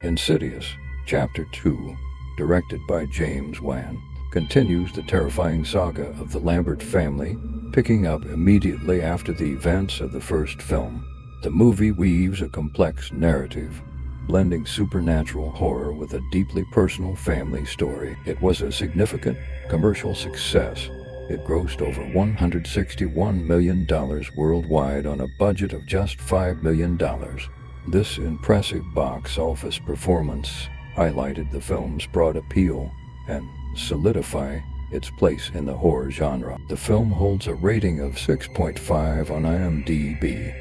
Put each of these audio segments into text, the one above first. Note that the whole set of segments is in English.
Insidious, Chapter 2, directed by James Wan, continues the terrifying saga of the Lambert family, picking up immediately after the events of the first film. The movie weaves a complex narrative, blending supernatural horror with a deeply personal family story. It was a significant commercial success. It grossed over $161 million worldwide on a budget of just $5 million. This impressive box office performance highlighted the film's broad appeal and solidified its place in the horror genre. The film holds a rating of 6.5 on IMDb,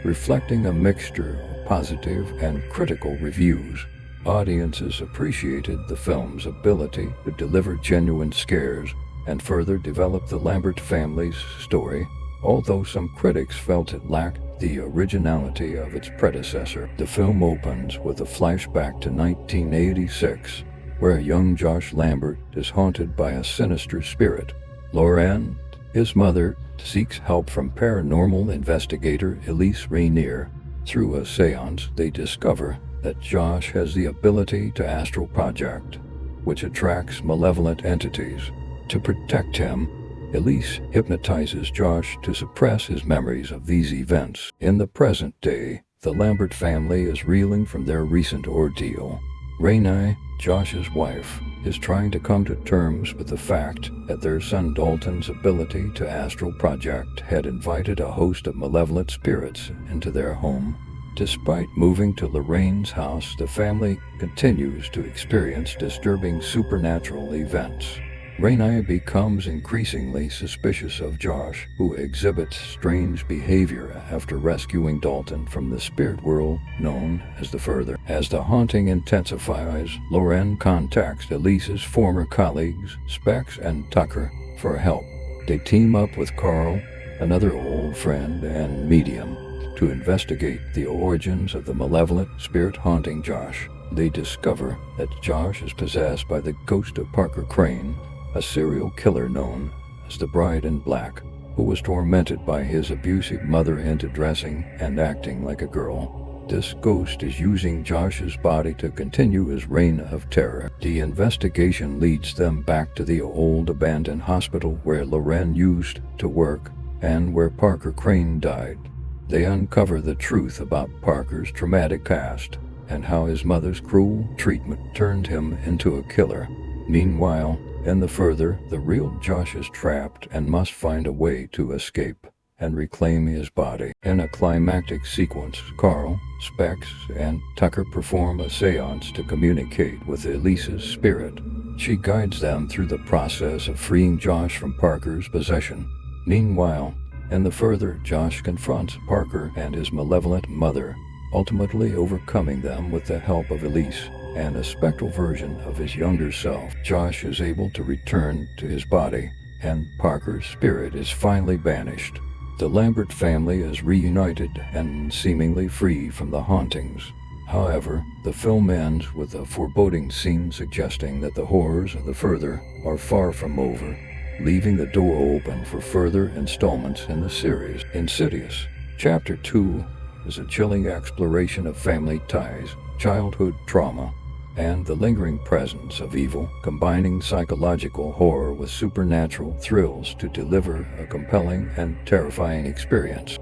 reflecting a mixture of positive and critical reviews. Audiences appreciated the film's ability to deliver genuine scares and further develop the Lambert family's story, although some critics felt it lacked the originality of its predecessor. The film opens with a flashback to 1986, where young Josh Lambert is haunted by a sinister spirit. Lauren, his mother, seeks help from paranormal investigator Elise Rainier. Through a seance, they discover that Josh has the ability to astral project, which attracts malevolent entities. To protect him, Elise hypnotizes Josh to suppress his memories of these events. In the present day, the Lambert family is reeling from their recent ordeal. Rainey, Josh's wife, is trying to come to terms with the fact that their son Dalton's ability to astral project had invited a host of malevolent spirits into their home. Despite moving to Lorraine's house, the family continues to experience disturbing supernatural events. Rainey becomes increasingly suspicious of Josh, who exhibits strange behavior after rescuing Dalton from the spirit world known as the Further. As the haunting intensifies, Lauren contacts Elise's former colleagues, Specs and Tucker, for help. They team up with Carl, another old friend and medium, to investigate the origins of the malevolent spirit haunting Josh. They discover that Josh is possessed by the ghost of Parker Crane, a serial killer known as the Bride in Black, who was tormented by his abusive mother into dressing and acting like a girl. This ghost is using Josh's body to continue his reign of terror. The investigation leads them back to the old abandoned hospital where Lauren used to work and where Parker Crane died. They uncover the truth about Parker's traumatic past and how his mother's cruel treatment turned him into a killer. Meanwhile, in the Further, the real Josh is trapped and must find a way to escape and reclaim his body. In a climactic sequence, Carl, Specs, and Tucker perform a seance to communicate with Elise's spirit. She guides them through the process of freeing Josh from Parker's possession. Meanwhile, in the Further, Josh confronts Parker and his malevolent mother, ultimately overcoming them with the help of Elise and a spectral version of his younger self. Josh is able to return to his body, and Parker's spirit is finally banished. The Lambert family is reunited and seemingly free from the hauntings. However, the film ends with a foreboding scene suggesting that the horrors of the Further are far from over, leaving the door open for further installments in the series. Insidious, Chapter 2 is a chilling exploration of family ties, childhood trauma, and the lingering presence of evil, combining psychological horror with supernatural thrills to deliver a compelling and terrifying experience.